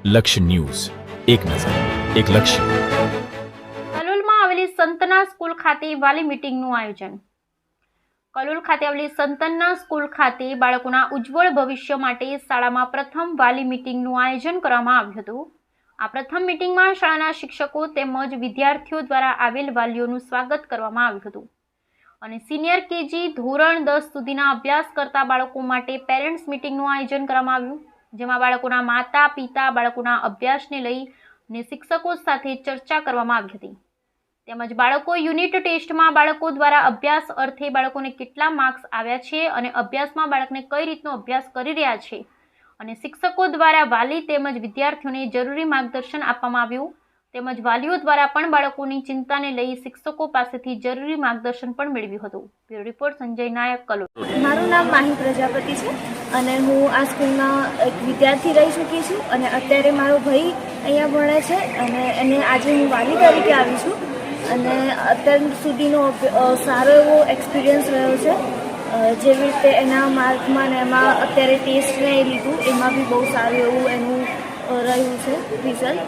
લક્ષ્ય ન્યૂઝ, એક નજર, એક લક્ષ્ય. કલોલમાં આવેલી સંતના સ્કૂલ ખાતે વાલી મીટિંગનું આયોજન. કલોલ ખાતે આવેલી સંતના સ્કૂલ ખાતે બાળકોના ઉજ્જવળ ભવિષ્ય માટે શાળામાં પ્રથમ વાલી મીટિંગનું આયોજન કરવામાં આવ્યું હતું. આ પ્રથમ મીટિંગમાં શાળાના શિક્ષકો તેમજ વિદ્યાર્થીઓ દ્વારા આવેલ વાલીઓનું સ્વાગત કરવામાં આવ્યું હતું અને સિનિયર કેજી ધોરણ 10 સુધીના અભ્યાસ કરતા બાળકો માટે પેરેન્ટ્સ મીટિંગનું આયોજન કરવામાં આવ્યું, જેમાં બાળકોના માતા પિતા બાળકોના અભ્યાસને લઈને શિક્ષકો સાથે ચર્ચા કરવામાં આવી હતી. તેમજ બાળકો યુનિટ ટેસ્ટમાં બાળકો દ્વારા અભ્યાસ અર્થે બાળકોને કેટલા માર્ક્સ આવ્યા છે અને અભ્યાસમાં બાળકને કઈ રીતનો અભ્યાસ કરી રહ્યા છે અને શિક્ષકો દ્વારા વાલી તેમજ વિદ્યાર્થીઓને જરૂરી માર્ગદર્શન આપવામાં આવ્યું. તેમજ વાલીઓ દ્વારા પણ બાળકોની ચિંતાને લઈ શિક્ષકો પાસેથી જરૂરી માર્ગદર્શન પણ મેળવ્યું હતું. બ્યુરો રિપોર્ટ સંજય નાયક, કલોલ. મારું નામ માહી પ્રજાપતિ છે અને હું આ સ્કૂલમાં એક વિદ્યાર્થી રહી ચૂકી છું અને અત્યારે મારો ભાઈ અહીંયા ભણે છે અને એને આજે હું વાલી તરીકે આવી છું અને અત્યાર સુધીનો સારો એવો એક્સપિરિયન્સ રહ્યો છે. જેવી રીતે એના માર્કમાં ને એમાં અત્યારે ટેસ્ટને એ લીધું એમાં બી બહુ સારું એવું એનું રહ્યું છે રિઝલ્ટ.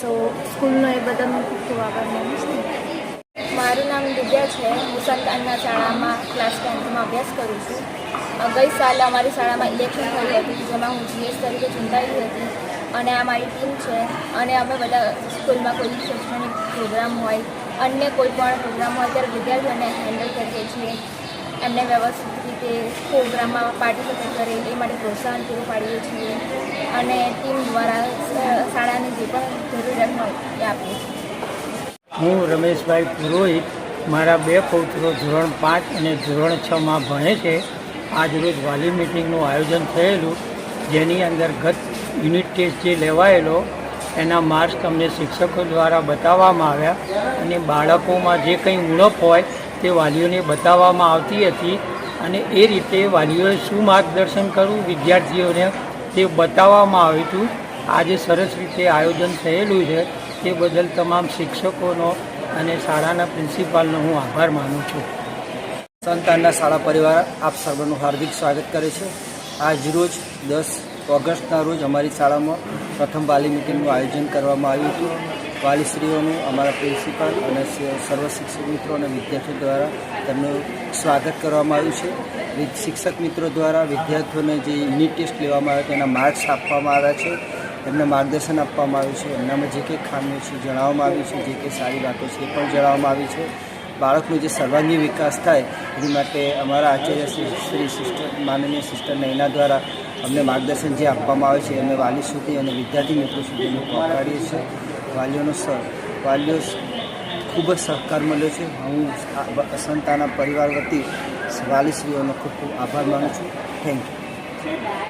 સો સ્કૂલનો એ બધાનો ખૂબ ખૂબ આભાર માનું છું. મારું નામ દિવ્યા છે. હું સંતાનના શાળામાં ક્લાસ 10માં અભ્યાસ કરું છું. ગઈ સાલે અમારી શાળામાં ઇલેક્શન થઈ હતી, જેમાં હું જીએસ તરીકે ચૂંટાઈ હતી અને આ મારી ટીમ છે અને અમે બધા સ્કૂલમાં કોઈ શૈક્ષણિક પ્રોગ્રામ હોય, અન્ય કોઈ પણ પ્રોગ્રામ હોય ત્યારે વિદ્યાર્થીઓને હેન્ડલ કરીએ છીએ. એમને વ્યવસ્થિત રીતે પ્રોગ્રામમાં પાર્ટિસિપેટ કરે એ માટે પ્રોત્સાહન પૂરું પાડીએ છીએ અને ટીમ દ્વારા શાળાની જે પણ જરૂરિયાત હોય એ આપીએ છીએ. હું રમેશભાઈ પુરોહિત, મારા 2 પૌત્રો ધોરણ 5 અને ધોરણ 6માં ભણે છે. આજરોજ વાલી મિટિંગનું આયોજન થયેલું, જેની અંદર ગત યુનિટ ટેસ્ટ જે લેવાયેલો એના માર્ક્સ અમને શિક્ષકો દ્વારા બતાવવામાં આવ્યા અને બાળકોમાં જે કંઈ ઉણપ હોય તે વાલીઓને બતાવવામાં આવતી હતી અને એ રીતે વાલીઓએ શું માર્ગદર્શન કરવું વિદ્યાર્થીઓને તે બતાવવામાં આવ્યું હતું. આજે સરસ રીતે આયોજન થયેલું છે તે બદલ તમામ શિક્ષકોનો અને શાળાના પ્રિન્સિપાલનો હું આભાર માનું છું. સંતાનના શાળા પરિવાર આપ સર્વનું હાર્દિક સ્વાગત કરે છે. આજ રોજ 10 ઓગસ્ટના રોજ અમારી શાળામાં પ્રથમ વાલી મિટિંગનું આયોજન કરવામાં આવ્યું હતું. વાલીશ્રીઓનું અમારા પ્રિન્સિપાલ અને સર્વ શિક્ષક મિત્રો અને વિદ્યાર્થીઓ દ્વારા તેમનું સ્વાગત કરવામાં આવ્યું છે. શિક્ષક મિત્રો દ્વારા વિદ્યાર્થીઓને જે યુનિટ ટેસ્ટ લેવામાં આવ્યો તેના માર્ક્સ આપવામાં આવ્યા છે, એમને માર્ગદર્શન આપવામાં આવ્યું છે, એમનામાં જે કંઈ ખામીઓ છે જણાવવામાં આવી છે, જે કંઈ સારી વાતો છે એ પણ જણાવવામાં આવી છે. બાળકનો જે સર્વાંગી વિકાસ થાય એની માટે અમારા આચાર્ય શ્રી સિસ્ટર માનનીય સિસ્ટર નૈના દ્વારા અમને માર્ગદર્શન જે આપવામાં આવે છે અમે વાલી સુધી અને વિદ્યાર્થી મિત્રો સુધી અમે પહોંચાડીએ છીએ. વાલીઓ ખૂબ જ સહકાર મળ્યો છે. હું સંતાના પરિવાર વતી વાલીશ્રીઓનો ખૂબ ખૂબ આભાર માનું છું. Thank you.